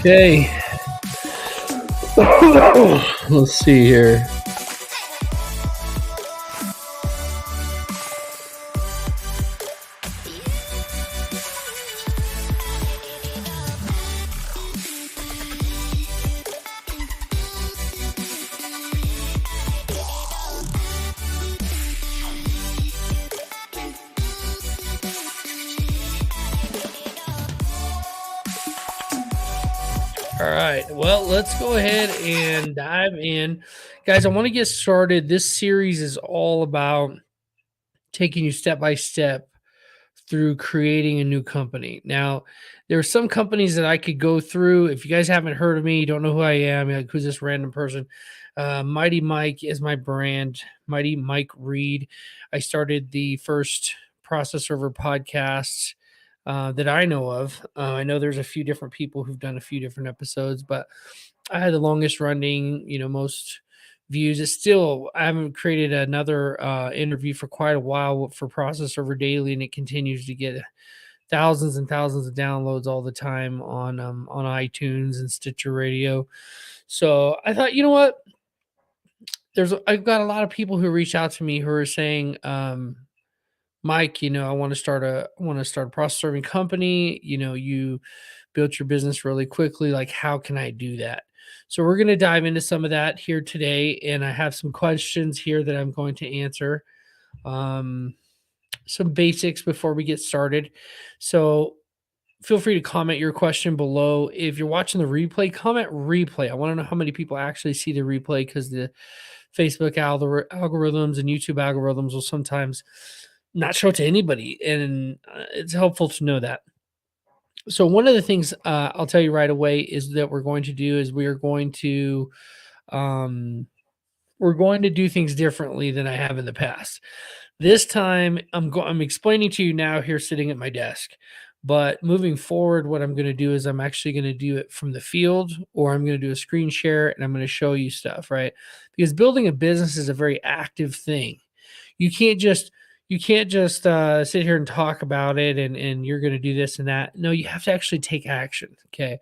Okay. Let's see here. All right. Well, let's go ahead and dive in. Guys, I want to get started. This series is all about taking you step by step through creating a new company. Now, there are some companies that I could go through. If you guys haven't heard of me, you don't know who I am, like who's this random person? Mighty Mike is my brand. Mighty Mike Reed. I started the first Process Server podcast that I know of. I know there's a few different people who've done a few different episodes, but I had the longest running, most views. It's still, I haven't created another interview for quite a while for Process Server Daily, and it continues to get thousands and thousands of downloads all the time on iTunes and Stitcher Radio. So I thought, you know what? I've got a lot of people who reach out to me who are saying, Mike, I want to start a process serving company. You built your business really quickly. Like, how can I do that? So we're going to dive into some of that here today, and I have some questions here that I'm going to answer. Some basics before we get started. So feel free to comment your question below. If you're watching the replay, comment replay. I want to know how many people actually see the replay, because the Facebook algorithms and YouTube algorithms will sometimes not show it to anybody, and it's helpful to know that. So one of the things I'll tell you right away is that we're going to do is we're going to do things differently than I have in the past. This time I'm explaining to you now here sitting at my desk. But moving forward, what I'm going to do is I'm actually going to do it from the field, or I'm going to do a screen share and I'm going to show you stuff, right? Because building a business is a very active thing. You can't just sit here and talk about it and you're going to do this and that. No, you have to actually take action. Okay.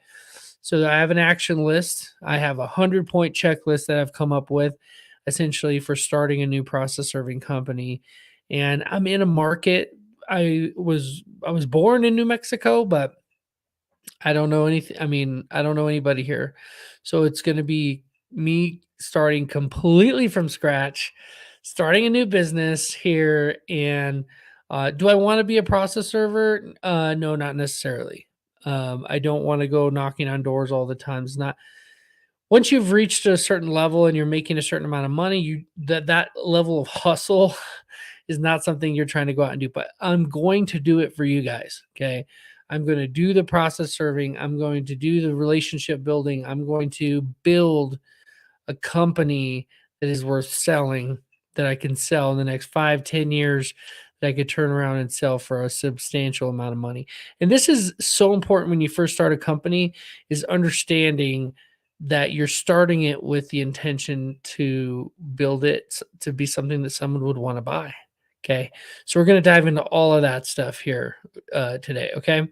So I have an action list. I have a 100-point checklist that I've come up with essentially for starting a new process serving company. And I'm in a market. I was born in New Mexico, but I don't know anything. I mean, I don't know anybody here. So it's going to be me starting completely from scratch, starting a new business here. And do I want to be a process server? No, not necessarily. I don't want to go knocking on doors all the time. It's not. Once you've reached a certain level and you're making a certain amount of money, that level of hustle is not something you're trying to go out and do. But I'm going to do it for you guys. Okay. I'm going to do the process serving. I'm going to do the relationship building. I'm going to build a company that is worth selling, that I can sell in the next 5-10 years, that I could turn around and sell for a substantial amount of money. And this is so important when you first start a company, is understanding that you're starting it with the intention to build it to be something that someone would want to buy. Okay. So we're going to dive into all of that stuff here today. Okay.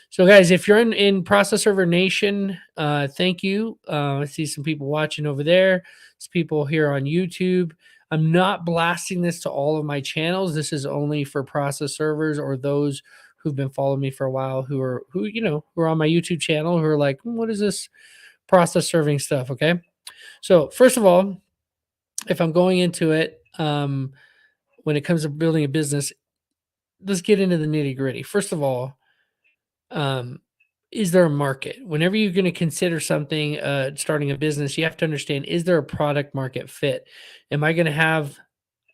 So guys, if you're in Process Server Nation, thank you. I see some people watching over there. Some people here on YouTube. I'm not blasting this to all of my channels. This is only for process servers or those who've been following me for a while, who are on my YouTube channel, who are like, what is this process serving stuff? Okay. So first of all, if I'm going into it, when it comes to building a business, let's get into the nitty gritty. First of all, is there a market? Whenever you're going to consider something, starting a business, you have to understand, is there a product market fit? Am I going to have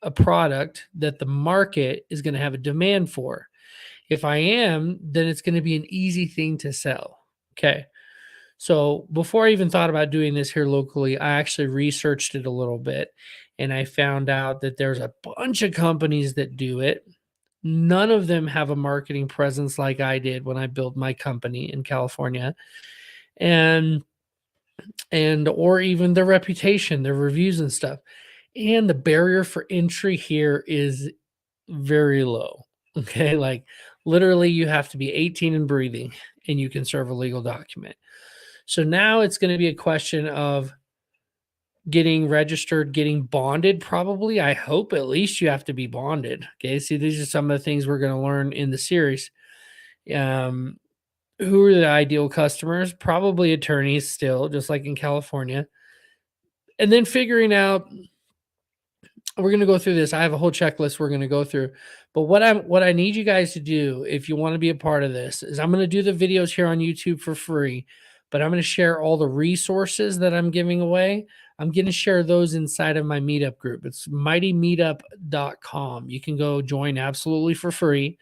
a product that the market is going to have a demand for? If I am, then it's going to be an easy thing to sell. Okay. So before I even thought about doing this here locally, I actually researched it a little bit, and I found out that there's a bunch of companies that do it. None of them have a marketing presence like I did when I built my company in California, and or even their reputation, their reviews and stuff. And the barrier for entry here is very low. Okay, like literally you have to be 18 and breathing and you can serve a legal document. So now it's going to be a question of getting registered, getting bonded, probably. I hope at least you have to be bonded. Okay. See, these are some of the things we're going to learn in the series. Um, who are the ideal customers? Probably attorneys still, just like in California. And then figuring out, we're going to go through this. I have a whole checklist we're going to go through. But what I need you guys to do, if you want to be a part of this, is I'm going to do the videos here on YouTube for free, but I'm going to share all the resources that I'm giving away. I'm going to share those inside of my meetup group. It's mightymeetup.com. You can go join absolutely for free.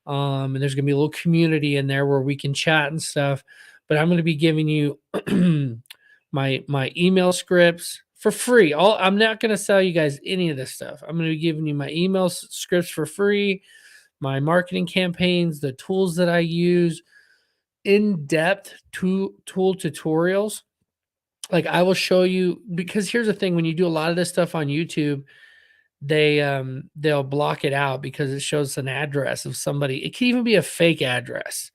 And there's going to be a little community in there where we can chat and stuff. But I'm going to be giving you my email scripts for free. I'm not going to sell you guys any of this stuff. I'm going to be giving you my email scripts for free, my marketing campaigns, the tools that I use, in-depth tool tutorials. Like I will show you, because here's the thing: when you do a lot of this stuff on YouTube, they'll block it out because it shows an address of somebody. It can even be a fake address.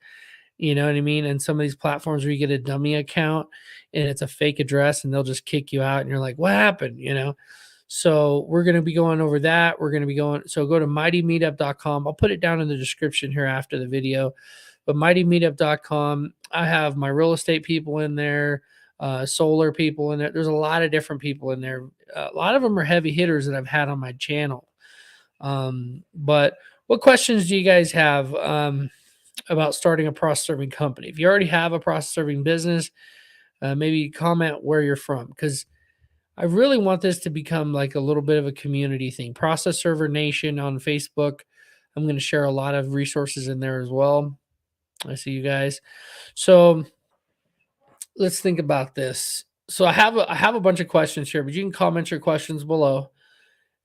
You know what I mean? And some of these platforms where you get a dummy account and it's a fake address and they'll just kick you out and you're like, what happened? You know? So we're going to be going over that. We're going to be going, so go to mightymeetup.com. I'll put it down in the description here after the video, but mightymeetup.com, I have my real estate people in there, solar people in there. There's a lot of different people in there. A lot of them are heavy hitters that I've had on my channel. But what questions do you guys have? About starting a process serving company. If you already have a process serving business, maybe comment where you're from, because I really want this to become like a little bit of a community thing. Process Server Nation on Facebook. I'm going to share a lot of resources in there as well. I see you guys. So let's think about this. So I have a bunch of questions here, but you can comment your questions below,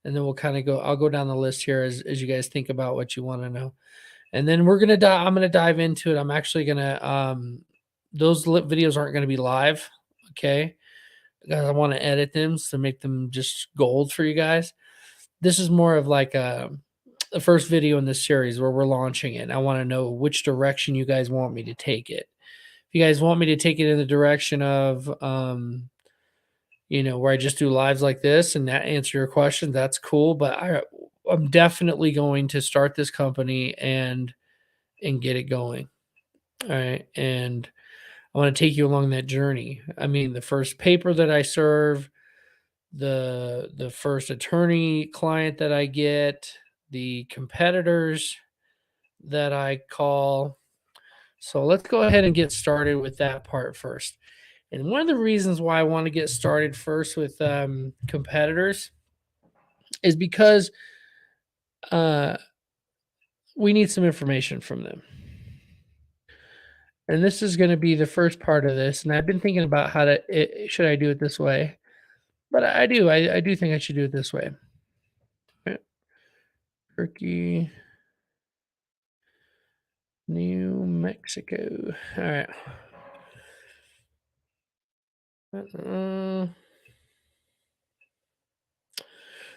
and then we'll kind of go. I'll go down the list here as you guys think about what you want to know. And then I'm gonna dive into it. I'm actually gonna those videos aren't gonna be live, okay? Because I want to edit them to make them just gold for you guys. This is more of like the first video in this series where we're launching it. I want to know which direction you guys want me to take it. If you guys want me to take it in the direction of where I just do lives like this and that answer your question, that's cool. But I'm definitely going to start this company and get it going. All right. And I want to take you along that journey. I mean, the first paper that I serve, the first attorney client that I get, the competitors that I call. So let's go ahead and get started with that part first. And one of the reasons why I want to get started first with competitors is because we need some information from them. And this is going to be the first part of this. And I've been thinking about should I do it this way? But I do. I do think I should do it this way. Right. Turkey, New Mexico. All right.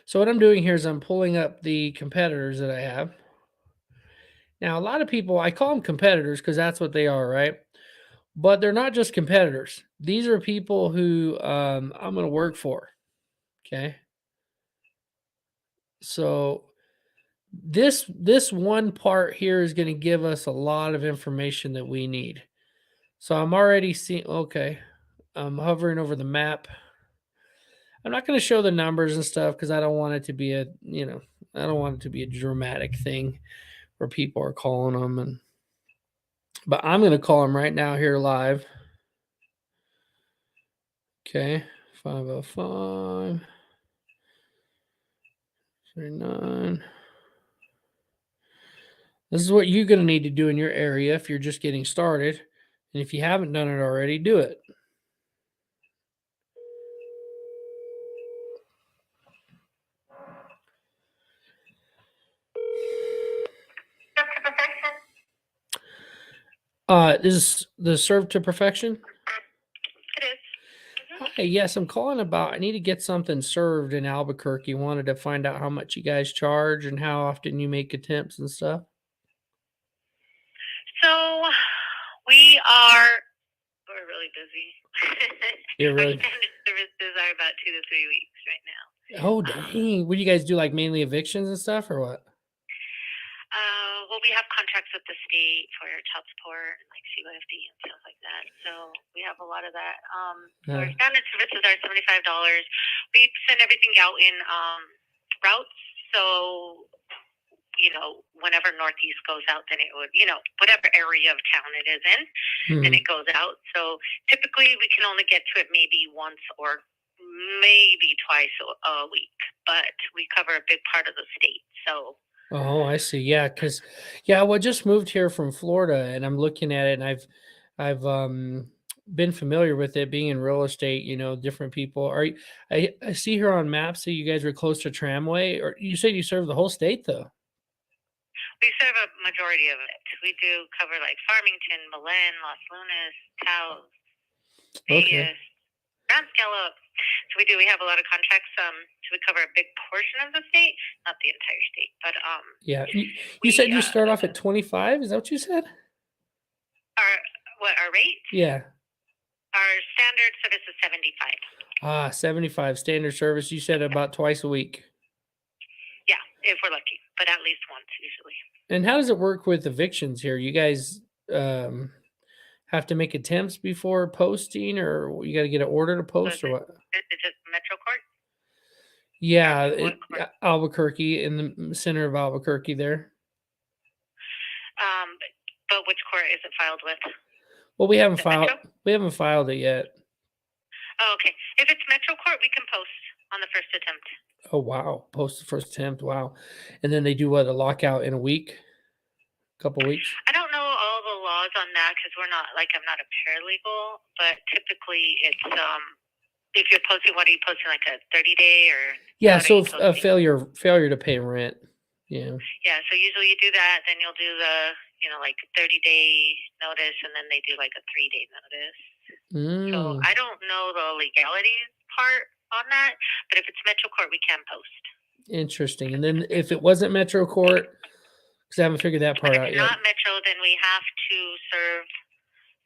So what I'm doing here is I'm pulling up the competitors that I have. Now, a lot of people, I call them competitors because that's what they are, right? But they're not just competitors. These are people who I'm going to work for. Okay. So this one part here is going to give us a lot of information that we need. So I'm already seeing, okay, I'm hovering over the map. I'm not going to show the numbers and stuff because I don't want it to be I don't want it to be a dramatic thing where people are calling them. But I'm going to call them right now here live. Okay, 505 39. This is what you're going to need to do in your area if you're just getting started. And if you haven't done it already, do it. Is the Serve to Perfection? It is. Hi, yes, I'm calling about, I need to get something served in Albuquerque. Wanted to find out how much you guys charge and how often you make attempts and stuff. So we are really busy. You're Our really standard services are about 2 to 3 weeks right now. Oh, Um, dang. What do you guys do, like, mainly evictions and stuff or what? well, we have contracts with the state for child support and like CYFD and stuff like that. So we have a lot of that. So our Uh, standard services are $75. We send everything out in routes. So whenever Northeast goes out, then it would, whatever area of town it is in, then hmm. it goes out. So typically we can only get to it maybe once or maybe twice a week, but we cover a big part of the state. So Oh, I see. Yeah, because well, I just moved here from Florida and I'm looking at it and I've been familiar with it being in real estate, different people. I see here on maps that you guys are close to Tramway, or you said you serve the whole state though. we serve a majority of it. We do cover like Farmington, Belen, Los Lunas, Taos, Okay. Vegas, Grand Scallop. So we do. We have a lot of contracts. So we cover a big portion of the state, not the entire state, but Yeah. You we said you start off at 25. Is that what you said? our rate. Yeah. Our standard service is 75. 75 standard service. You said about twice a week. Yeah, if we're lucky, but at least once usually. And how does it work with evictions here? You guys have to make attempts before posting, or you got to get an order to So post, or what? is it just Metro Court? Yeah, What court? Albuquerque, in the center of Albuquerque there. But which court is it filed with? Well, we haven't Is it Metro? filed it yet. Oh, okay. If it's Metro Court, we can post on the first attempt. Oh, wow. Post the first attempt. Wow. And then they do what, a lockout in a week? Couple weeks? I don't know all the laws on that because I'm not a paralegal, but typically it's if you're posting, what are you posting, like a 30-day or? Yeah, what are so you posting? failure to pay rent. Yeah. Yeah, so usually you do that, then you'll do the, like 30-day notice, and then they do like a 3-day notice. So Mm, I don't know the legalities part on that, but if it's Metro Court, we can post. interesting. And then if it wasn't Metro Court, because I haven't figured that But part if out it's yet. not Metro, then we have to serve,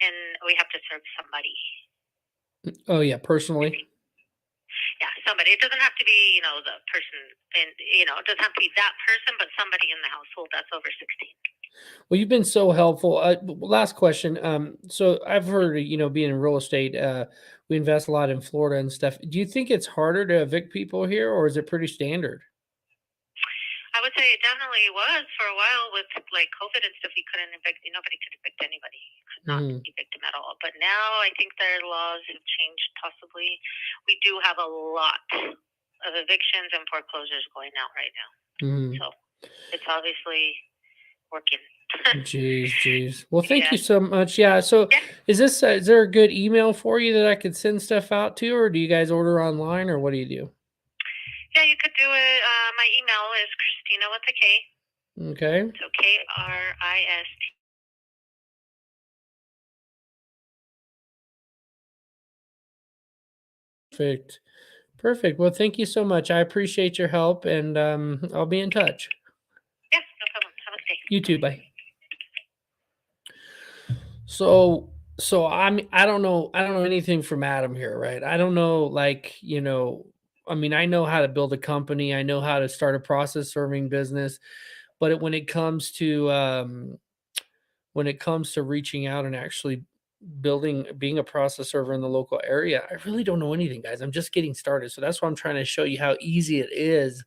and we have to serve somebody. Oh, yeah, personally. Yeah, somebody. It doesn't have to be, the person, and it doesn't have to be that person, but somebody in the household that's over 16. Well, you've been so helpful. Last question. So I've heard, being in real estate, we invest a lot in Florida and stuff. Do you think it's harder to evict people here, or is it pretty standard? I would say it definitely was for a while with like COVID and stuff. You couldn't evict. Nobody could evict anybody. You could not Mm, evict them at all. But now I think their laws have changed. Possibly, we do have a lot of evictions and foreclosures going out right now. mm. So it's obviously working. Jeez. Well, thank Yeah. you so much. Yeah. So, Yeah. is there a good email for you that I could send stuff out to, or do you guys order online, or what do you do? Yeah, you could do it. My email is Christina with a K. Okay. So KRIST. Perfect. Well, thank you so much. I appreciate your help, and I'll be in touch. Yeah, no problem. Have a good day. You too. Bye. So I don't know anything from Adam here, right? I don't know, like, I mean, I know how to build a company, I know how to start a process serving business, but when it comes to reaching out and actually being a process server in the local area, I really don't know anything, guys. I'm just getting started. So that's why I'm trying to show you how easy it is.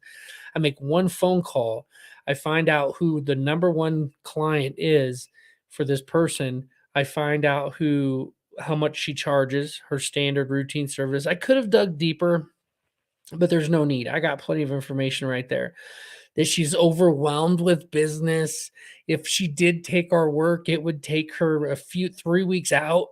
I make one phone call, I find out who the number one client is for this person. I find out how much she charges, her standard routine service. I could have dug deeper, but there's no need. I got plenty of information right there. That she's overwhelmed with business. If she did take our work, it would take her 3 weeks out.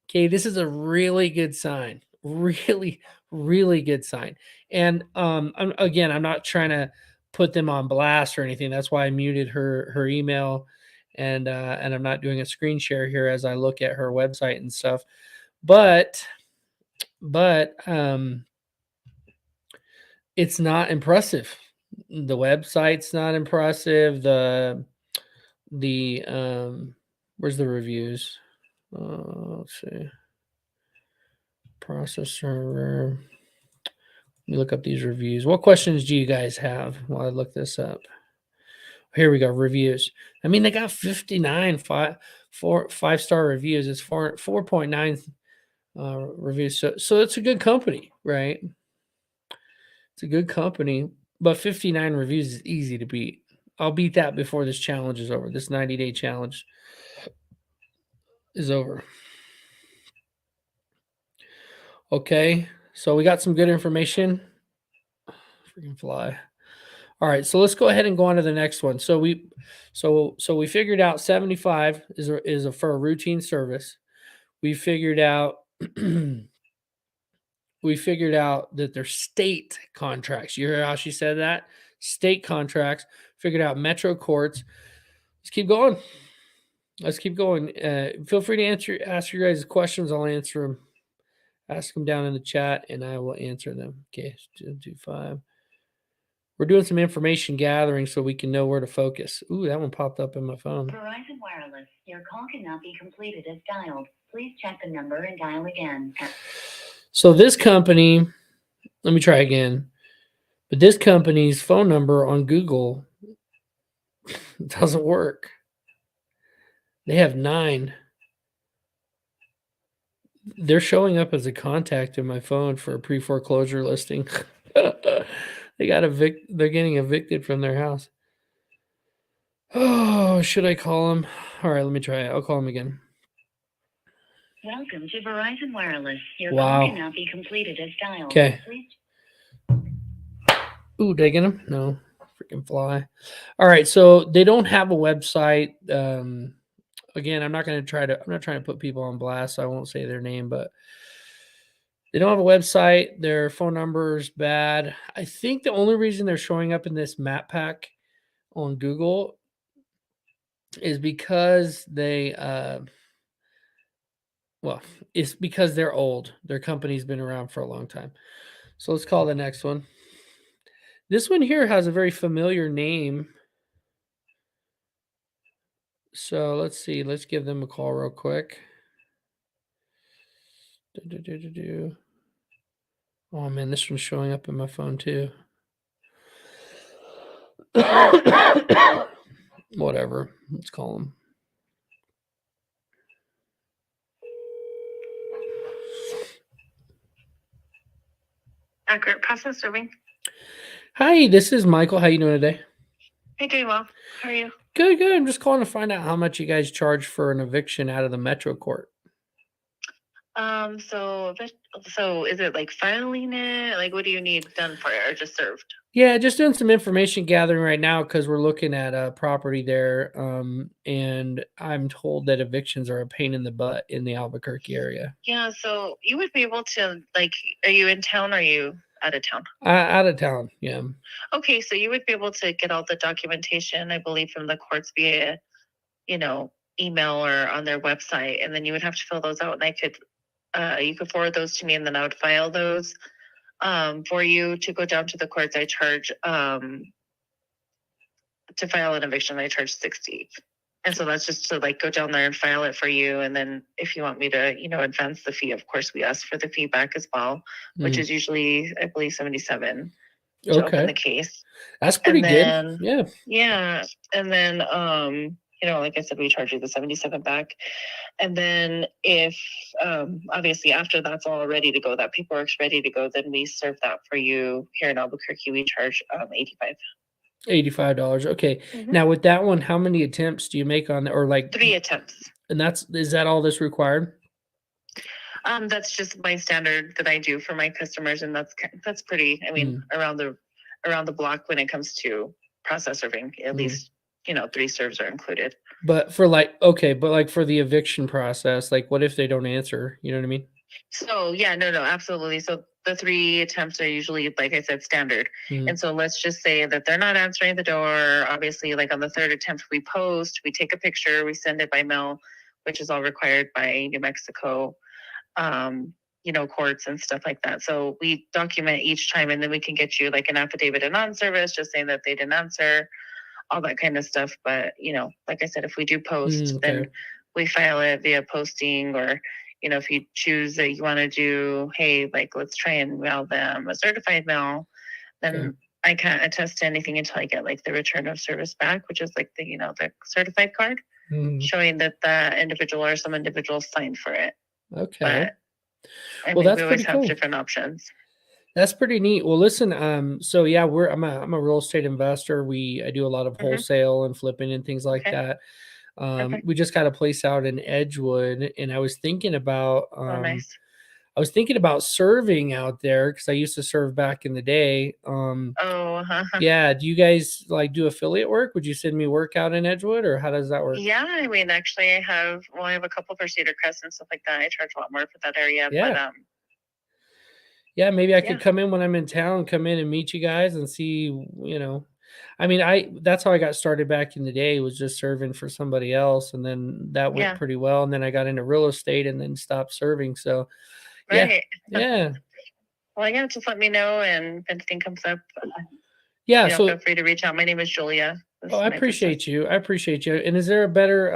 Okay, this is a really good sign. Really, really good sign. And I'm not trying to put them on blast or anything. That's why I muted her email, and I'm not doing a screen share here as I look at her website and stuff. But it's not impressive. The website's not impressive. The where's the reviews? Let's see. processor. Let me look up these reviews. What questions do you guys have while I look this up? Here we go. Reviews. I mean, they got 59 five-star reviews. It's 4.9 reviews. So it's a good company, right? It's a good company, but 59 reviews is easy to beat. I'll beat that before this challenge is over. This 90-day challenge is over. Okay, so we got some good information. Freaking fly. All right, so let's go ahead and go on to the next one. So we figured out 75 is for a routine service. We figured out that they're state contracts. You hear how she said that? State contracts. Figured out metro courts. Let's keep going. Feel free to ask your guys questions. I'll answer them. Ask them down in the chat, and I will answer them. Okay, 225. We're doing some information gathering so we can know where to focus. Ooh, that one popped up in my phone. Verizon Wireless, your call cannot be completed as dialed. Please check the number and dial again. So this company, let me try again. But this company's phone number on Google doesn't work. They have 9. They're showing up as a contact in my phone for a pre-foreclosure listing. They got they're getting evicted from their house. Oh, should I call them? All right, let me try it. I'll call them again. Welcome to Verizon Wireless. Your Wow. call cannot be completed as dialed. Okay. Please. Ooh, did I get them? No. Freaking fly. All right, so they don't have a website. Again, I'm not trying to put people on blast, so I won't say their name, but they don't have a website. Their phone number is bad. I think the only reason they're showing up in this map pack on Google is because it's because they're old. Their company's been around for a long time. So let's call the next one. This one here has a very familiar name. So let's see. Let's give them a call real quick. Oh man, this one's showing up in my phone too. Whatever. Let's call them. Accurate process serving. Hi, this is Michael. How you doing today? Hey, doing well. How are you? Good, good. I'm just calling to find out how much you guys charge for an eviction out of the Metro Court. So is it like filing it? Like, what do you need done for it, or just served? Yeah, just doing some information gathering right now because we're looking at a property there, and I'm told that evictions are a pain in the butt in the Albuquerque area. Yeah, so you would be able to, like, are you in town or are you out of town? Out of town, yeah. Okay, so you would be able to get all the documentation, I believe, from the courts via, email or on their website, and then you would have to fill those out, and you could forward those to me, and then I would file those. For you to go down to the courts, I charge to file an eviction, I charge $60. And so that's just to go down there and file it for you. And then if you want me to, advance the fee, of course, we ask for the fee back as well, which is usually, I believe, $77 to open the case. That's pretty good. Yeah. Yeah. And then, like I said, we charge you the $77 back. And then if, obviously after that's all ready to go, that paperwork's ready to go, then we serve that for you here in Albuquerque. We charge $85. Okay. Mm-hmm. Now with that one, how many attempts do you make on or 3 attempts? And is that all that's required? That's just my standard that I do for my customers, and that's pretty. I mean, around the block when it comes to process serving, at least 3 serves are included. But for for the eviction process, what if they don't answer? You know what I mean? So yeah, no, absolutely. So the 3 attempts are usually, like I said, standard. And so let's just say that they're not answering the door. Obviously, on the 3rd attempt, we take a picture, we send it by mail, which is all required by New Mexico, courts and stuff like that. So we document each time, and then we can get you an affidavit of non-service, just saying that they didn't answer, all that kind of stuff. But, like I said, if we do post, then we file it via posting, or, you know, if you choose that you want to do, hey, like, let's try and mail them a certified mail, then Okay. I can't attest to anything until I get like the return of service back, which is like the, you know, the certified card Mhm. showing that the individual or some individual signed for it. Okay. But I Well, mean, that's we always pretty have cool. different options. That's pretty neat. Well, listen, so yeah, I'm a real estate investor. I do a lot of Mhm. wholesale and flipping and things like Okay. that. Perfect. We just got a place out in Edgewood, and I was thinking about Oh, nice. serving out there because I used to serve back in the day. Oh, Yeah, do you guys like do affiliate work? Would you send me work out in Edgewood, or how does that work? yeah. I mean, actually, I have a couple for Cedar Crest and stuff like that. I charge a lot more for that area, but Yeah. Yeah, maybe I yeah. could come in when I'm in town, come in and meet you guys and see, I mean, that's how I got started back in the day, was just serving for somebody else, and then that went Yeah. pretty well, and then I got into real estate and then stopped serving. So, yeah. Right. Yeah. Well, yeah, just let me know, and if anything comes up, Yeah, you know, so feel free to reach out. My name is Julia. This oh, is I my business. appreciate you. I appreciate you. And is there a better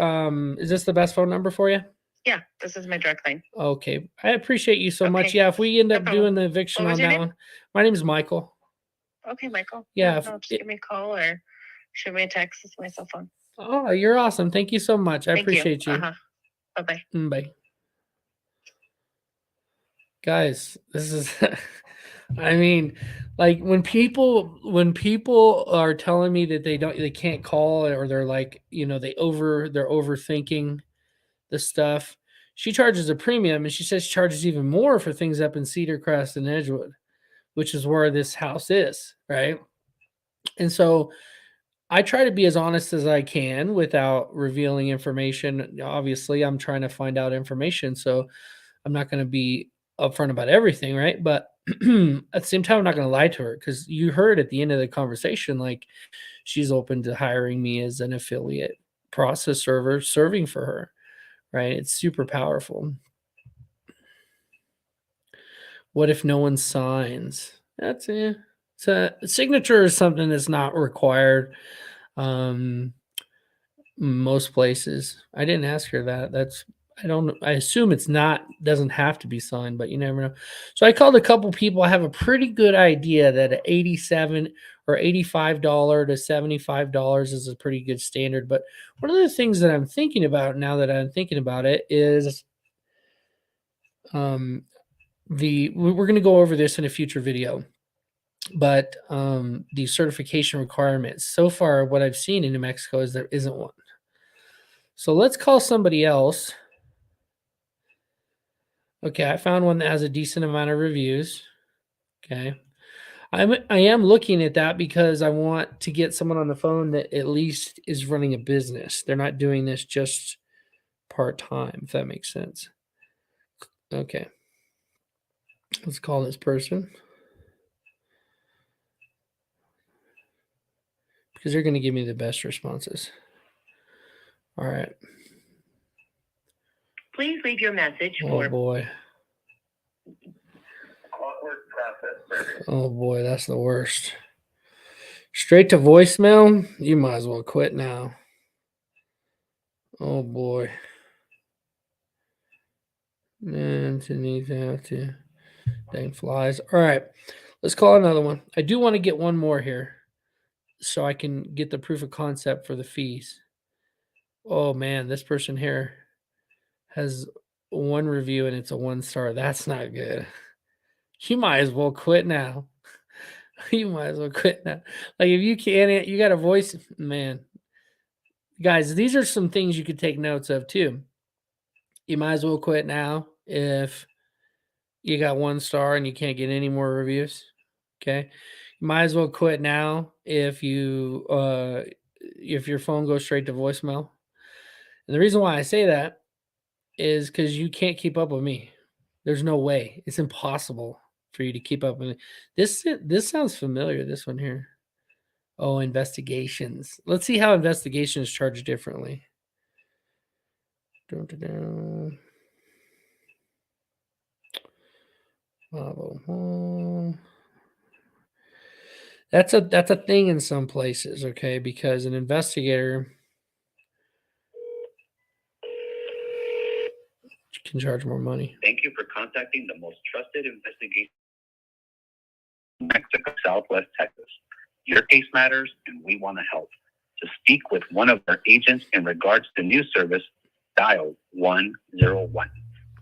is this the best phone number for you? Yeah, this is my direct line. Okay. I appreciate you so much. Okay. Yeah, if we end No up problem. doing the eviction What was on your that name? one. My name is Michael. Okay, Michael. Yeah, No, if just it- give me a call or shoot me a text. It's my cell phone. Oh, you're awesome. Thank you so much. I Thank appreciate you. Uh-huh. Bye-bye. Bye. Guys, this is I mean, like when people are telling me that they can't call, or they're like, they're overthinking the stuff. She charges a premium, and she says she charges even more for things up in Cedar Crest and Edgewood, which is where this house is, right? And so I try to be as honest as I can without revealing information. Obviously, I'm trying to find out information, so I'm not going to be upfront about everything, right? But at the same time, I'm not going to lie to her, because you heard at the end of the conversation, like, she's open to hiring me as an affiliate process server serving for her, right? It's super powerful. What if no one signs? That's it. It's a signature is something that's not required. Most places. I didn't ask her that. I assume it's not, doesn't have to be signed, but you never know. So I called a couple people. I have a pretty good idea that a 87 or $85 to $75 is a pretty good standard. But one of the things that I'm thinking about now that I'm thinking about it is we're going to go over this in a future video, but the certification requirements. So far, what I've seen in New Mexico is there isn't one. So let's call somebody else. Okay, I found one that has a decent amount of reviews. Okay. I am looking at that because I want to get someone on the phone that at least is running a business. They're not doing this just part-time, if that makes sense. Okay. Let's call this person, because they're going to give me the best responses. All right. Please leave your message Oh for boy. Oh boy, that's the worst. Straight to voicemail? You might as well quit now. Oh boy. And to need to have to dang flies. All right. Let's call another one. I do want to get one more here so I can get the proof of concept for the fees. Oh man, this person here has one review and it's a 1-star. That's not good. You might as well quit now. You might as well quit now. Like, if you can't, you got a voice, man. Guys, these are some things you could take notes of too. You might as well quit now if you got 1 star and you can't get any more reviews. Okay. You might as well quit now if your phone goes straight to voicemail. And the reason why I say that is because you can't keep up with me. There's no way. It's impossible for you to keep up with me. This sounds familiar, this one here. Oh, investigations. Let's see how investigations charge differently. Dun-dun-dun. 501. That's a thing in some places, okay? Because an investigator can charge more money. Thank you for contacting the most trusted investigation in Mexico, Southwest Texas. Your case matters and we want to help. To speak with one of our agents in regards to new service, dial 101. To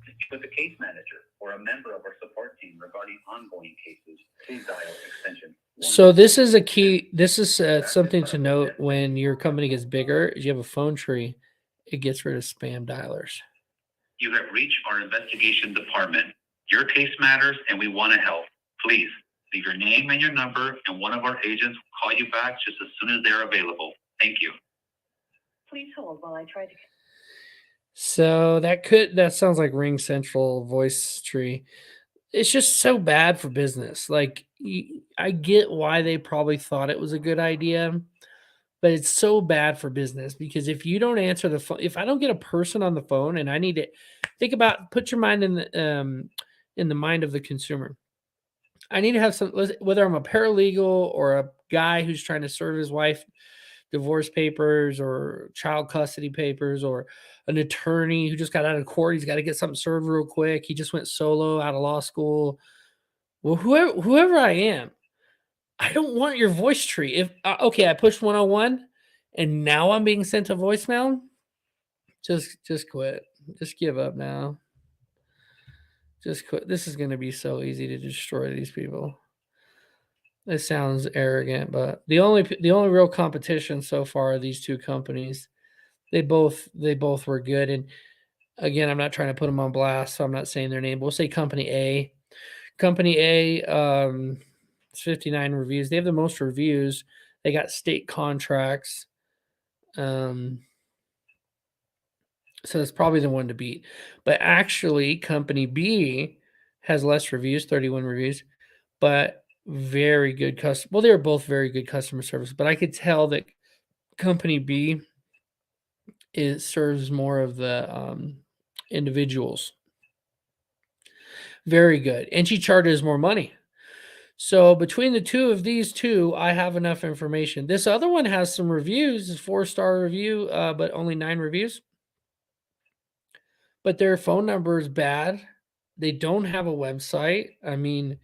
speak with a case manager or a member of our support team regarding ongoing cases, please dial extension 1. So this is a key. This is something to note when your company gets bigger. If you have a phone tree, it gets rid of spam dialers. You have reached our investigation department. Your case matters and we want to help. Please leave your name and your number and one of our agents will call you back just as soon as they're available. Thank you. Please hold while I try to. So that sounds like Ring Central voice tree. It's just so bad for business. Like I get why they probably thought it was a good idea, but it's so bad for business because if you don't answer the phone, if I don't get a person on the phone and I need to put your mind in the mind of the consumer. I need to have whether I'm a paralegal or a guy who's trying to serve his wife divorce papers or child custody papers or an attorney who just got out of court. He's got to get something served real quick. He just went solo out of law school. Well, whoever I am, I don't want your voice tree. If okay, I pushed 101 and now I'm being sent a voicemail. Just quit. Just give up now. Just quit. This is going to be so easy to destroy these people. It sounds arrogant, but the only real competition so far are these two companies. They both were good, and again, I'm not trying to put them on blast, so I'm not saying their name. But we'll say Company A. Company A, it's 59 reviews. They have the most reviews. They got state contracts, so it's probably the one to beat. But actually, Company B has less reviews, 31 reviews, but very good customer. Well, they were both very good customer service, but I could tell that Company B serves more of the individuals. Very good, and she charges more money. So between the two of these two, I have enough information. This other one has some reviews, it's 4-star review, but only 9 reviews. But their phone number is bad. They don't have a website. I mean,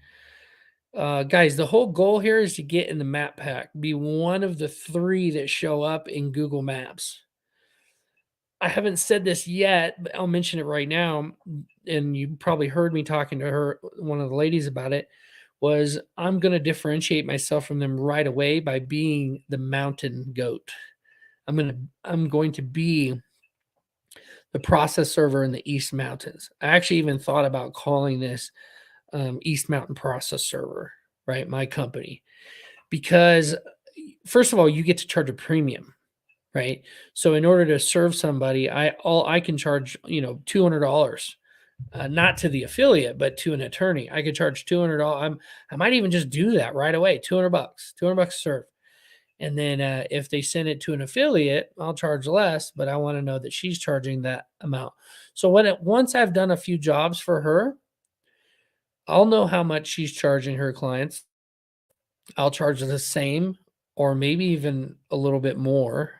guys, the whole goal here is to get in the map pack, be one of the 3 that show up in Google Maps. I haven't said this yet, but I'll mention it right now. And you probably heard me talking to her, one of the ladies, about it, was I'm going to differentiate myself from them right away by being the mountain goat. I'm going to be the process server in the East Mountains. I actually even thought about calling this East Mountain Process Server, right? My company, because first of all, you get to charge a premium, right? So in order to serve somebody, I can charge, $200, not to the affiliate, but to an attorney. I could charge $200. I might even just do that right away. $200 to serve. And then if they send it to an affiliate, I'll charge less, but I want to know that she's charging that amount. So once I've done a few jobs for her, I'll know how much she's charging her clients. I'll charge the same or maybe even a little bit more.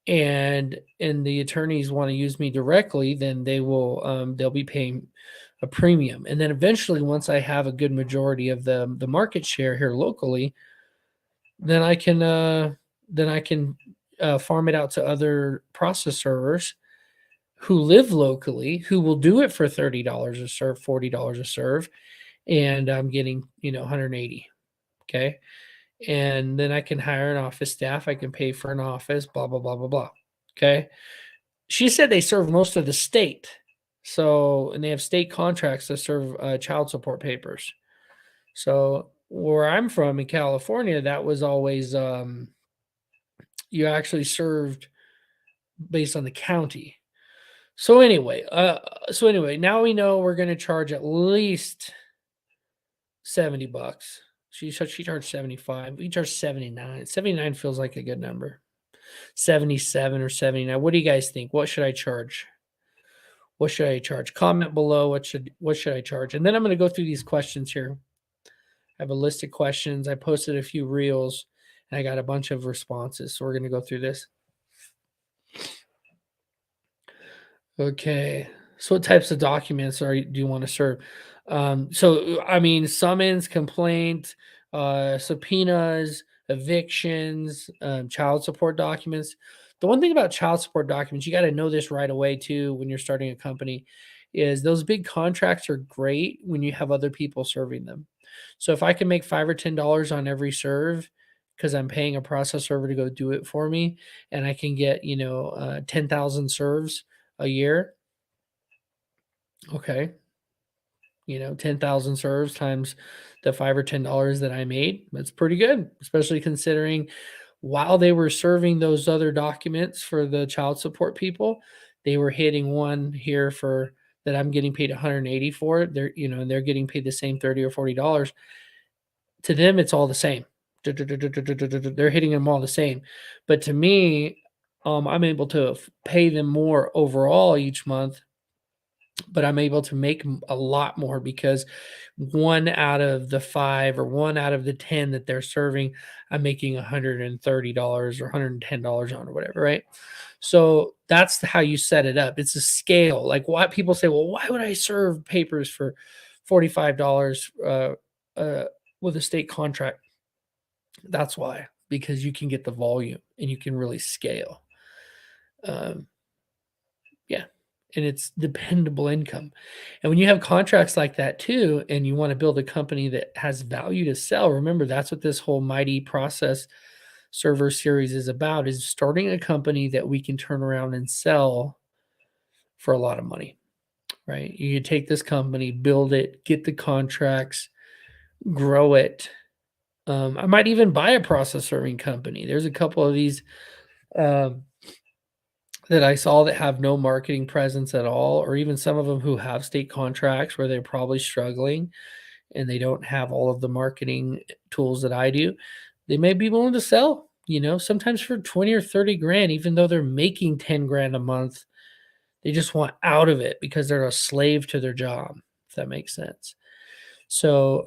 And the attorneys want to use me directly, then they'll be paying a premium. And then eventually, once I have a good majority of the market share here locally, then I can farm it out to other process servers who live locally, who will do it for $30 a serve, $40 a serve, and I'm getting $180. Okay. And then I can hire an office staff. I can pay for an office, blah, blah, blah, blah, blah. Okay. She said they serve most of the state. So, and they have state contracts to serve child support papers. So where I'm from in California, that was always, you actually served based on the county. So anyway, now we know we're going to charge at least $70. She charged 75. We charge 79. 79 feels like a good number. 77 or 79. What do you guys think? What should I charge? What should I charge? Comment below. What should I charge? And then I'm going to go through these questions here. I have a list of questions. I posted a few reels and I got a bunch of responses. So we're going to go through this. Okay. So what types of documents do you want to serve? So I mean, summons, complaint, subpoenas, evictions, child support documents. The one thing about child support documents, you got to know this right away too when you're starting a company, is those big contracts are great when you have other people serving them. So if I can make $5 or $10 on every serve because I'm paying a process server to go do it for me, and I can get 10,000 serves a year. Okay, 10,000 serves times the $5 or $10 that I made. That's pretty good, especially considering while they were serving those other documents for the child support people, they were hitting one here for that I'm getting paid 180 for. And they're getting paid the same 30 or $40. To them, it's all the same. They're hitting them all the same. But to me, I'm able to pay them more overall each month, but I'm able to make a lot more because 1 out of the 5 or 1 out of the 10 that they're serving, I'm making $130 or $110 on or whatever, right? So that's how you set it up. It's a scale. Like why people say, well, why would I serve papers for $45 with a state contract? That's why, because you can get the volume and you can really scale. Yeah. And it's dependable income. And when you have contracts like that too, and you want to build a company that has value to sell, remember that's what this whole Mighty Process Server series is about, is starting a company that we can turn around and sell for a lot of money, right? You can take this company, build it, get the contracts, grow it. I might even buy a process serving company. There's a couple of these that I saw that have no marketing presence at all, or even some of them who have state contracts where they're probably struggling and they don't have all of the marketing tools that I do. They may be willing to sell, sometimes for 20 or 30 grand, even though they're making 10 grand a month. They just want out of it because they're a slave to their job, if that makes sense. So,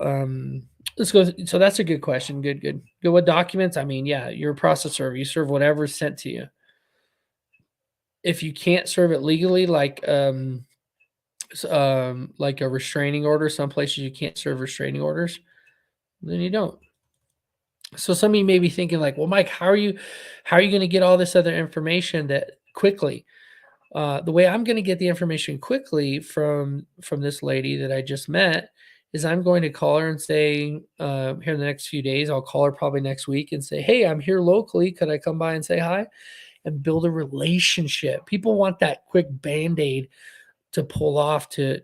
let's go. So that's a good question. Good. What documents? I mean, yeah, you're a process server. You serve whatever's sent to you. If you can't serve it legally, like a restraining order, some places you can't serve restraining orders, then you don't. So some of you may be thinking like, well, Mike, how are you going to get all this other information that quickly? The way I'm going to get the information quickly from this lady that I just met is I'm going to call her and say, here in the next few days, I'll call her probably next week and say, hey, I'm here locally. Could I come by and say hi? And build a relationship. People want that quick Band-Aid to pull off to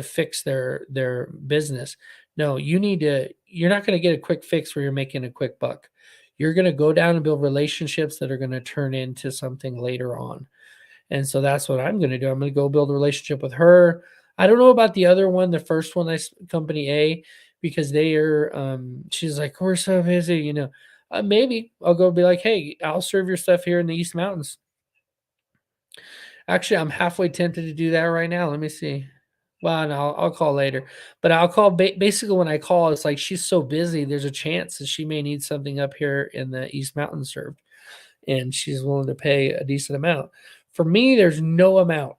fix their business. No, you're not going to get a quick fix where you're making a quick buck. You're going to go down and build relationships that are going to turn into something later on. And so that's what I'm going to do. I'm going to go build a relationship with her. I don't know about the other one, the first one, company A, because they are, she's like, we're so busy, maybe I'll go be like, hey, I'll serve your stuff here in the East Mountains. Actually, I'm halfway tempted to do that right now. Let me see. Well, no, I'll call later. But I'll call basically when I call, it's like she's so busy. There's a chance that she may need something up here in the East Mountains served, and she's willing to pay a decent amount. For me, there's no amount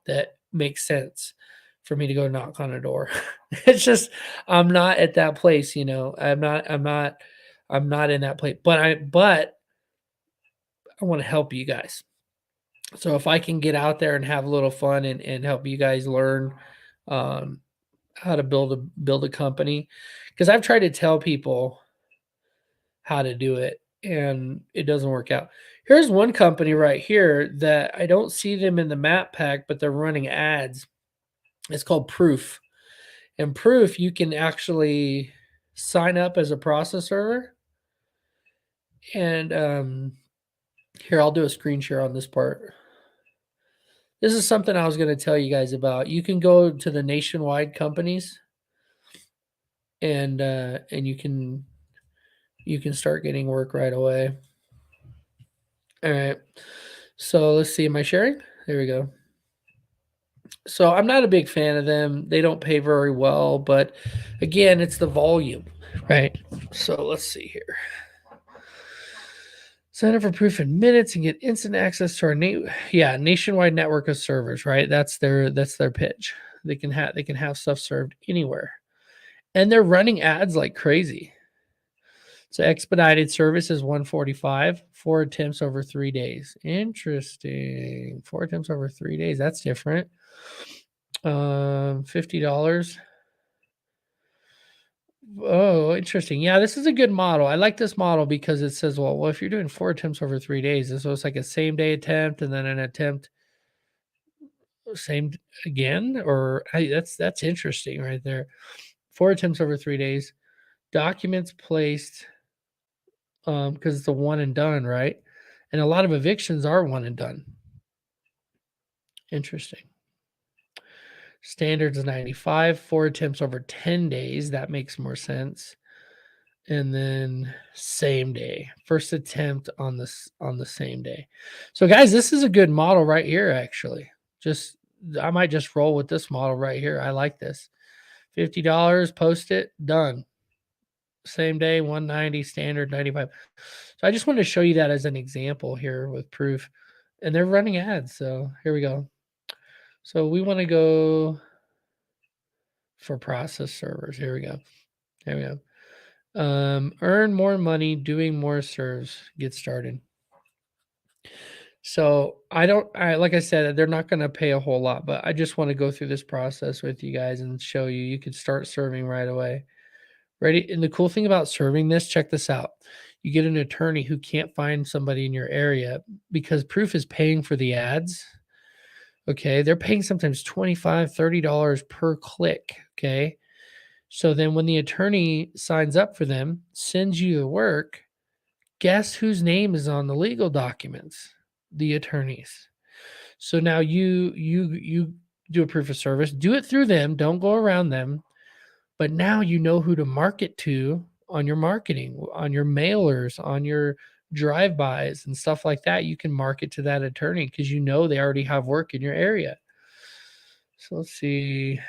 that makes sense for me to go knock on a door. It's just I'm not at that place, I'm not in that place. But I want to help you guys. So if I can get out there and have a little fun and help you guys learn how to build a company, because I've tried to tell people how to do it and it doesn't work out. Here's one company right here that I don't see them in the map pack, but they're running ads. It's called Proof. And Proof, you can actually sign up as a process server. And here, I'll do a screen share on this part. This is something I was going to tell you guys about. You can go to the nationwide companies and you can start getting work right away. All right. So let's see. Am I sharing? There we go. So I'm not a big fan of them. They don't pay very well, but again, it's the volume, right? So let's see here. Sign up for Proof in minutes and get instant access to our nationwide network of servers. Right, that's their pitch. They can have stuff served anywhere, and they're running ads like crazy. So expedited service is $145, 4 attempts over 3 days. Interesting. 4 attempts over 3 days. That's different. $50. Oh, interesting. Yeah, this is a good model. I like this model because it says, well, if you're doing 4 attempts over 3 days, this was like a same day attempt and then an attempt same again. Or that's interesting right there. 4 attempts over 3 days. Documents placed because it's a one and done, right? And a lot of evictions are one and done. Interesting. Standards 95, 4 attempts over 10 days. That makes more sense. And then same day, first attempt on the same day. So guys, this is a good model right here, actually. I might just roll with this model right here. I like this. $50, post it, done. Same day, 190, standard 95. So I just wanted to show you that as an example here with Proof. And they're running ads. So here we go. So we want to go for process servers. Here we go. There we go. Earn more money doing more serves. Get started. So like I said, they're not going to pay a whole lot, but I just want to go through this process with you guys and show you could start serving right away. Ready? And the cool thing about serving this, check this out. You get an attorney who can't find somebody in your area because Proof is paying for the ads. Okay. They're paying sometimes $25, $30 per click. Okay. So then when the attorney signs up for them, sends you the work, guess whose name is on the legal documents? The attorneys. So now you do a proof of service, do it through them, don't go around them. But now you know who to market to on your marketing, on your mailers, on your drive-bys and stuff like that. You can market to that attorney because you know they already have work in your area. So let's see.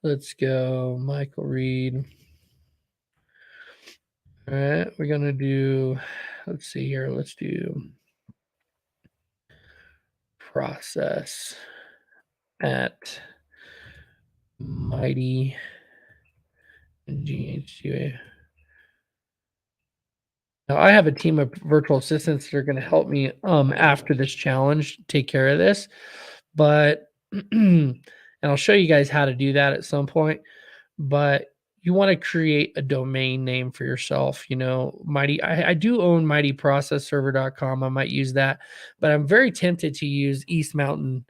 Let's go, Michael Reed. All right, we're going to do, let's see here. Let's do process at Mighty GHUA. Now I have a team of virtual assistants that are going to help me after this challenge take care of this, but and I'll show you guys how to do that at some point. But you want to create a domain name for yourself. You know, I do own mightyprocessserver.com. I might use that, but I'm very tempted to use East Mountain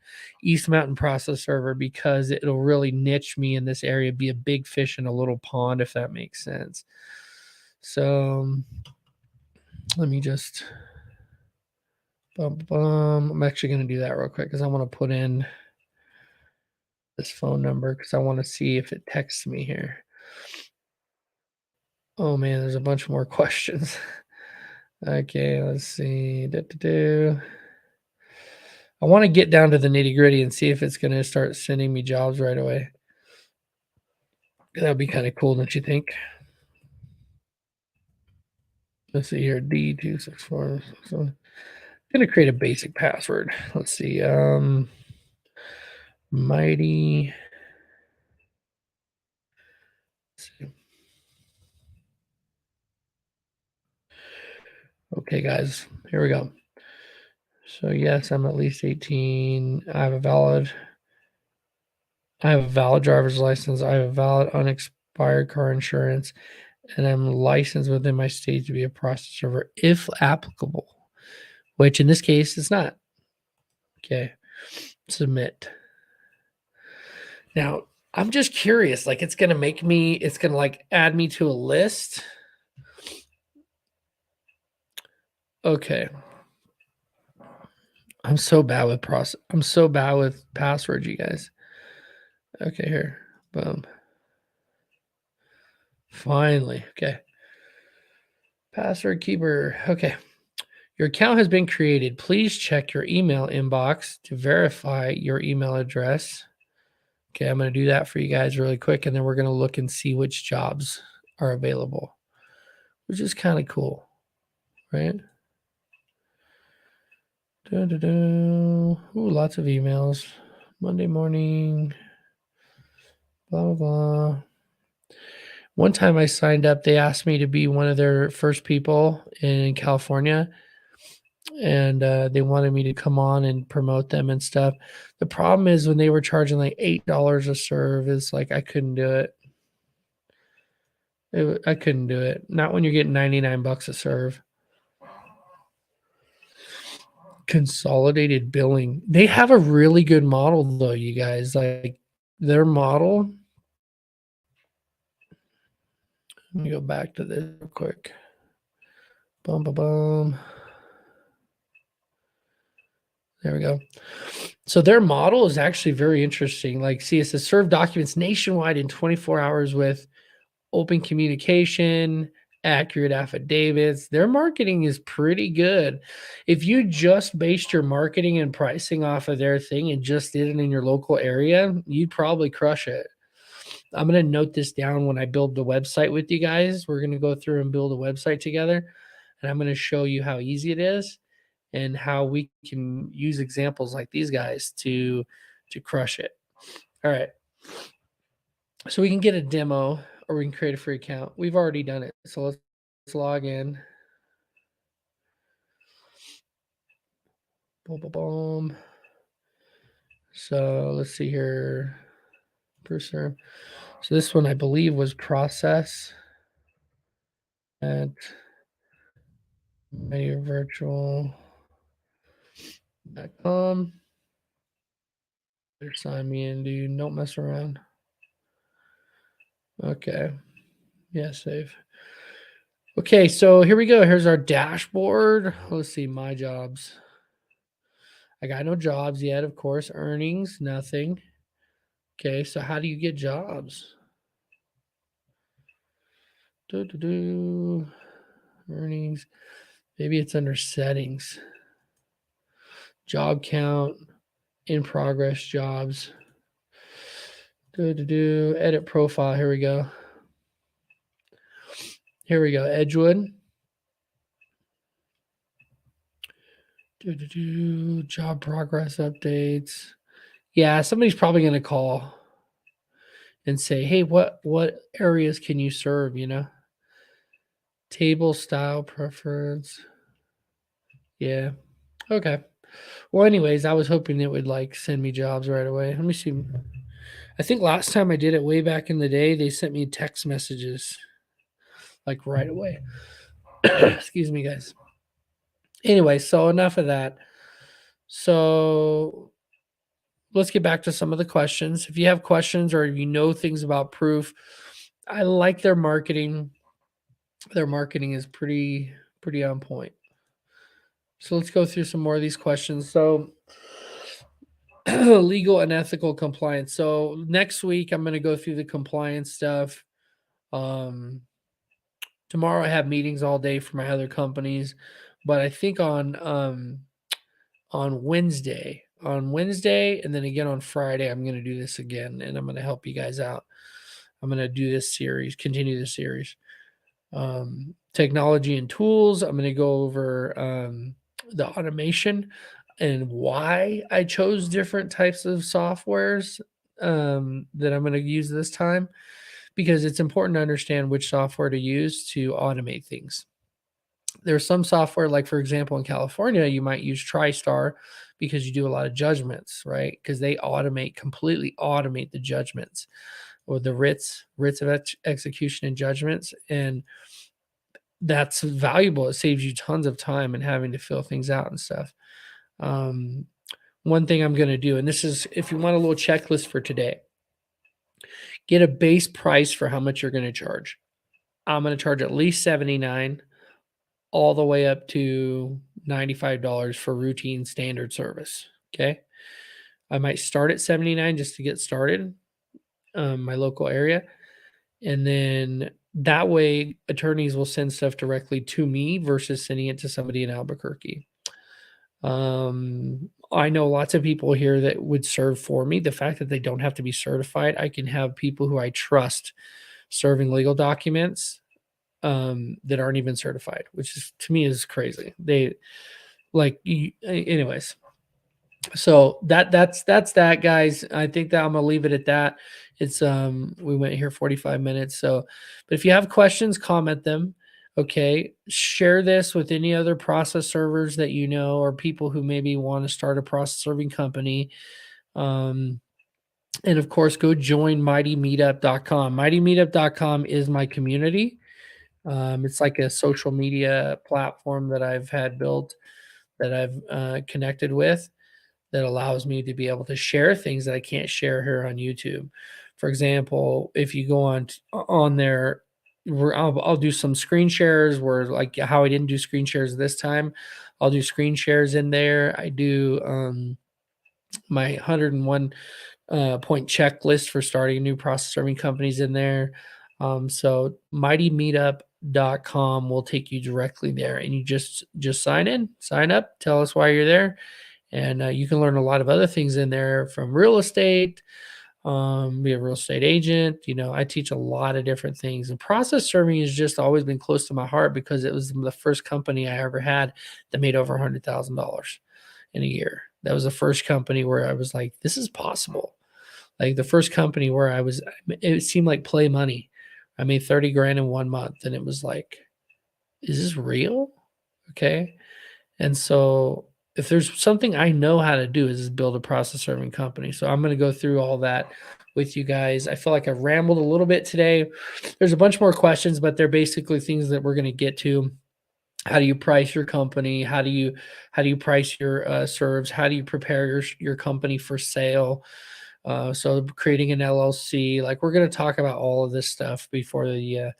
Process Server because it'll really niche me in this area, be a big fish in a little pond, if that makes sense. So let me just, I'm actually going to do that real quick because I want to put in this phone number because I want to see if it texts me here. Oh man, there's a bunch more questions. Okay, let's see. I want to get down to the nitty gritty and see if it's going to start sending me jobs right away. That'd be kind of cool, don't you think? Let's see here, D264. So I'm going to create a basic password. Let's see. Mighty. Let's see. Okay, guys, here we go. So yes, I'm at least 18. I have a valid driver's license. I have a valid unexpired car insurance, and I'm licensed within my state to be a process server if applicable, which in this case it's not. Okay, submit. Now, I'm just curious, like it's going to like add me to a list. Okay. I'm so bad with passwords, you guys. Okay, here. Boom. Finally. Okay. Password keeper. Okay. Your account has been created. Please check your email inbox to verify your email address. Okay, I'm going to do that for you guys really quick, and then we're going to look and see which jobs are available. which is kind of cool, right? Ooh, lots of emails. Monday morning, blah, blah, blah. One time I signed up, they asked me to be one of their first people in California, and they wanted me to come on and promote them and stuff. The problem is when they were charging like $8 a serve, it's like I couldn't do it. I couldn't do it. Not when you're getting 99 bucks a serve. Consolidated billing. They have a really good model though, you guys. Like their model. Let me go back to this real quick. Bum, bum, bum. There we go. So their model is actually very interesting. Like, see, it says serve documents nationwide in 24 hours with open communication, accurate affidavits. Their marketing is pretty good. If you just based your marketing and pricing off of their thing and just did it in your local area, you'd probably crush it. I'm going to note this down when I build the website with you guys. We're going to go through and build a website together, and I'm going to show you how easy it is and how we can use examples like these guys to crush it. All right. So we can get a demo or we can create a free account. We've already done it. So let's log in. Boom, boom, boom. So let's see here. So this one I believe was process at virtual.com. They're sign me in, dude. Don't mess around. Okay. Yeah, save. Okay, so here we go. Here's our dashboard. Let's see, my jobs. I got no jobs yet, of course. Earnings, nothing. Okay, so how do you get jobs? Earnings. Maybe it's under settings. Job count, in progress jobs. Edit profile. Here we go. Here we go. Edgewood. Job progress updates. Yeah, somebody's probably going to call and say, hey, what areas can you serve, you know? Table style preference. Yeah. Okay. Well, anyways, I was hoping it would like send me jobs right away. Let me see. I think last time I did it way back in the day, they sent me text messages like right away. Excuse me, guys. Anyway, so enough of that. So let's get back to some of the questions. If you have questions or you know things about Proof, I like their marketing. Their marketing is pretty on point. So let's go through some more of these questions. So legal and ethical compliance. So next week I'm going to go through the compliance stuff. Tomorrow I have meetings all day for my other companies, but I think on Wednesday, and then again on Friday, I'm going to do this again, and I'm going to help you guys out. I'm going to do this series, continue the series. Technology and tools. I'm going to go over the automation and why I chose different types of softwares that I'm going to use this time, because it's important to understand which software to use to automate things. There's some software, like for example, in California, you might use TriStar because you do a lot of judgments, right? Because they completely automate the judgments or the writs of execution and judgments. And that's valuable. It saves you tons of time and having to fill things out and stuff. One thing I'm going to do, and this is if you want a little checklist for today, get a base price for how much you're going to charge. I'm going to charge at least $79 all the way up to $95 for routine standard service. Okay. I might start at $79 just to get started, my local area. And then that way attorneys will send stuff directly to me versus sending it to somebody in Albuquerque. I know lots of people here that would serve for me. The fact that they don't have to be certified, I can have people who I trust serving legal documents that aren't even certified, which is, to me, is crazy. Anyways. So that's that, guys. I think that I'm gonna leave it at that. It's we went here 45 minutes. So, but if you have questions, comment them. Okay, share this with any other process servers that you know, or people who maybe want to start a process serving company. And of course, go join mightymeetup.com. Mightymeetup.com is my community. It's like a social media platform that I've had built, that I've connected with, that allows me to be able to share things that I can't share here on YouTube. For example, if you go on there, I'll do some screen shares where, like how I didn't do screen shares this time, I'll do screen shares in there. I do my 101 point checklist for starting new process serving companies in there. So mightymeetup.com will take you directly there, and you just sign up, tell us why you're there. And you can learn a lot of other things in there, from real estate, be a real estate agent. I teach a lot of different things. And process serving has just always been close to my heart because it was the first company I ever had that made over $100,000 in a year. That was the first company where I was like, this is possible. Like the first company where it seemed like play money. I made 30 grand in 1 month, and it was like, is this real? Okay. And so if there's something I know how to do, is build a process serving company. So I'm going to go through all that with you guys. I feel like I've rambled a little bit today. There's a bunch more questions, but they're basically things that we're going to get to. How do you price your company? How do you price your serves? How do you prepare your company for sale? So creating an LLC, like we're going to talk about all of this stuff before the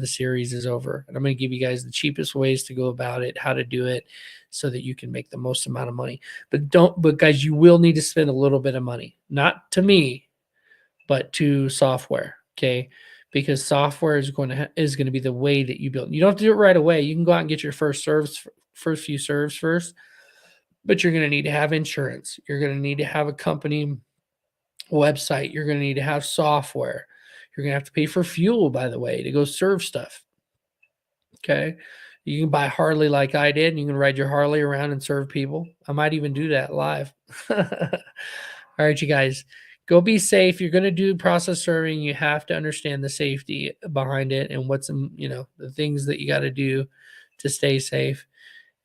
series is over. And I'm going to give you guys the cheapest ways to go about it, how to do it, so that you can make the most amount of money. But guys, you will need to spend a little bit of money, not to me, but to software. Okay. Because software is going to be the way that you build. You don't have to do it right away. You can go out and get your first few serves first, but you're going to need to have insurance. You're going to need to have a company website. You're going to need to have software. You're going to have to pay for fuel, by the way, to go serve stuff. Okay. You can buy Harley like I did, and you can ride your Harley around and serve people. I might even do that live. All right, you guys, go be safe. You're going to do process serving. You have to understand the safety behind it and what's, the things that you got to do to stay safe.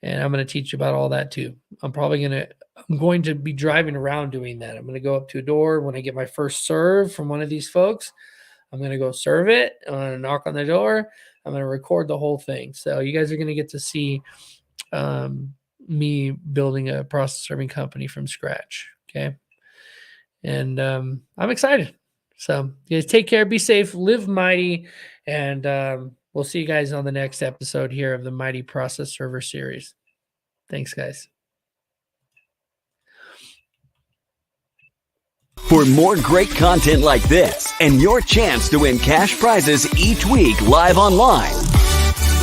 And I'm going to teach you about all that too. I'm going to be driving around doing that. I'm going to go up to a door when I get my first serve from one of these folks. I'm going to go serve it. I'm going to knock on the door. I'm going to record the whole thing. So you guys are going to get to see me building a process serving company from scratch. Okay. And I'm excited. So you guys take care, be safe, live mighty. And we'll see you guys on the next episode here of the Mighty Process Server series. Thanks, guys. For more great content like this and your chance to win cash prizes each week live online,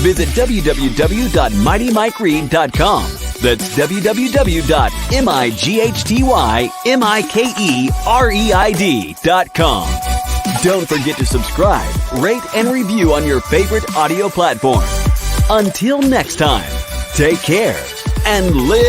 visit www.mightymikereed.com. That's www.mightymikereed.com. Don't forget to subscribe, rate, and review on your favorite audio platform. Until next time, take care and live